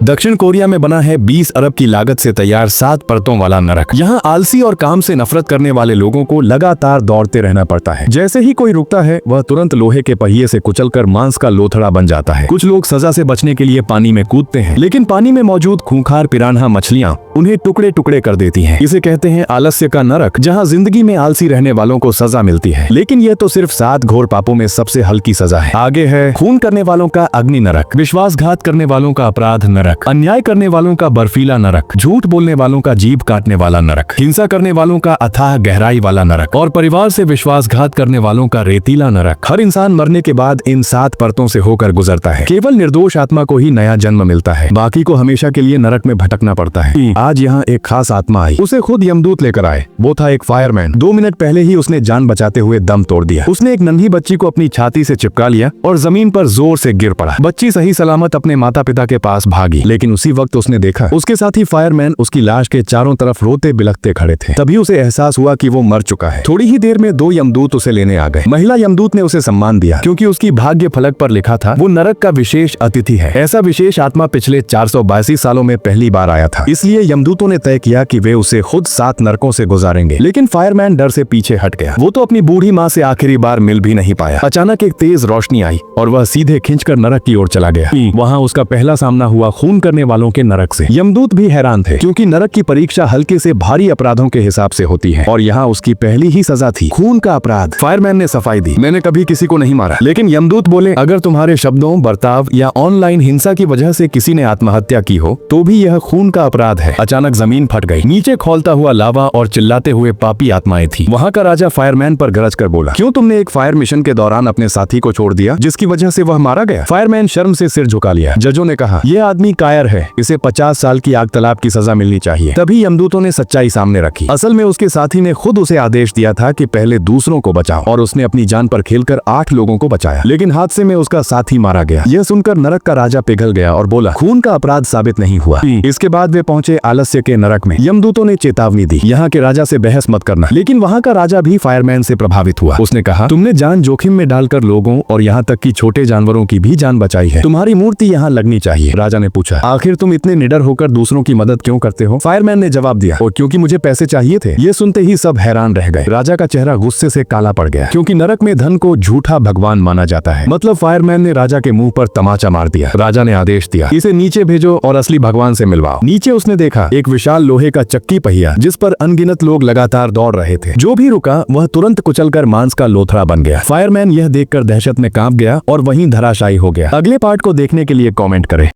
दक्षिण कोरिया में बना है 20 अरब की लागत से तैयार 7 परतों वाला नरक। यहाँ आलसी और काम से नफरत करने वाले लोगों को लगातार दौड़ते रहना पड़ता है। जैसे ही कोई रुकता है वह तुरंत लोहे के पहिए से कुचलकर मांस का लोथड़ा बन जाता है। कुछ लोग सजा से बचने के लिए पानी में कूदते हैं, लेकिन पानी में मौजूद खूंखार पिरान्हा मछलियाँ उन्हें टुकड़े टुकड़े कर देती हैं। इसे कहते हैं आलस्य का नरक, जहाँ जिंदगी में आलसी रहने वालों को सजा मिलती है। लेकिन यह तो सिर्फ 7 घोर पापों में सबसे हल्की सजा है। आगे है खून करने वालों का अग्नि नरक, विश्वासघात करने वालों का अपराध नरक, अन्याय करने वालों का बर्फीला नरक, झूठ बोलने वालों का जीभ काटने वाला नरक, हिंसा करने वालों का अथाह गहराई वाला नरक और परिवार से विश्वासघात करने वालों का रेतीला नरक। हर इंसान मरने के बाद इन 7 परतों से होकर गुजरता है। केवल निर्दोष आत्मा को ही नया जन्म मिलता है, बाकी को हमेशा के लिए नरक में भटकना पड़ता है। आज यहाँ एक खास आत्मा आई, उसे खुद यमदूत लेकर आए। वो था एक फायरमैन। 2 मिनट पहले ही उसने जान बचाते हुए दम तोड़ दिया। उसने एक नन्ही बच्ची को अपनी छाती से चिपका लिया और जमीन पर जोर से गिर पड़ा। बच्ची सही सलामत अपने माता पिता के पास भागी, लेकिन उसी वक्त उसने देखा उसके साथी फायरमैन उसकी लाश के चारों तरफ रोते बिलखते खड़े थे। तभी उसे एहसास हुआ कि वो मर चुका है। थोड़ी ही देर में 2 यमदूत उसे लेने आ गए। महिला यमदूत ने उसे सम्मान दिया क्योंकि उसकी भाग्य फलक पर लिखा था वो नरक का विशेष अतिथि है। ऐसा विशेष आत्मा पिछले 482 सालों में पहली बार आया था। इसलिए यमदूतों ने तय किया कि वे उसे खुद 7 नरकों से गुजारेंगे। लेकिन फायरमैन डर से पीछे हट गया। वो तो अपनी बूढ़ी माँ से आखिरी बार मिल भी नहीं पाया। अचानक एक तेज रोशनी आई और वह सीधे खींचकर नरक की ओर चला गया। वहाँ उसका पहला सामना हुआ खून करने वालों के नरक से। यमदूत भी हैरान थे क्योंकि नरक की परीक्षा हल्के से भारी अपराधों के हिसाब से होती है और यहाँ उसकी पहली ही सजा थी खून का अपराध। फायरमैन ने सफाई दी, मैंने कभी किसी को नहीं मारा। लेकिन यमदूत बोले, अगर तुम्हारे शब्दों, बर्ताव या ऑनलाइन हिंसा की वजह से किसी ने आत्महत्या की हो तो भी यह खून का अपराध है। अचानक जमीन फट गई। नीचे खौलता हुआ लावा और चिल्लाते हुए पापी आत्माएं थी। वहाँ का राजा फायरमैन पर गरज कर बोला, क्यों तुमने एक फायर मिशन के दौरान अपने साथी को छोड़ दिया जिसकी वजह से वह मारा गया? फायरमैन शर्म से सिर झुका लिया। जजों ने कहा, यह आदमी कायर है, इसे 50 साल की आग तलाब की सजा मिलनी चाहिए। तभी यमदूतों ने सच्चाई सामने रखी। असल में उसके साथी ने खुद उसे आदेश दिया था कि पहले दूसरों को बचाओ और उसने अपनी जान पर खेलकर 8 लोगों को बचाया। लेकिन हादसे में उसका साथी मारा गया। यह सुनकर नरक का राजा पिघल गया और बोला, खून का अपराध साबित नहीं हुआ। इसके बाद वे पहुंचे आलस्य के नरक में। यमदूतों ने चेतावनी दी, यहाँ के राजा से बहस मत करना। लेकिन वहाँ का राजा भी फायरमैन से प्रभावित हुआ। उसने कहा, तुमने जान जोखिम में डालकर लोगों और यहाँ तक कि छोटे जानवरों की भी जान बचाई है। तुम्हारी मूर्ति यहाँ लगनी चाहिए। राजा ने पूछा, आखिर तुम इतने निडर होकर दूसरों की मदद क्यों करते हो? फायरमैन ने जवाब दिया, और क्योंकि मुझे पैसे चाहिए थे। ये सुनते ही सब हैरान रह गए। राजा का चेहरा गुस्से से काला पड़ गया क्योंकि नरक में धन को झूठा भगवान माना जाता है। मतलब फायरमैन ने राजा के मुंह पर तमाचा मार दिया। राजा ने आदेश दिया, इसे नीचे भेजो और असली भगवान से मिलवाओ। नीचे उसने देखा एक विशाल लोहे का चक्की पहिया जिस पर अनगिनत लोग लगातार दौड़ रहे थे। जो भी रुका वह तुरंत कुचलकर मांस का लोथड़ा बन गया। फायरमैन यह देखकर दहशत में कांप गया और वहीं धराशायी हो गया। अगले पार्ट को देखने के लिए कमेंट करें।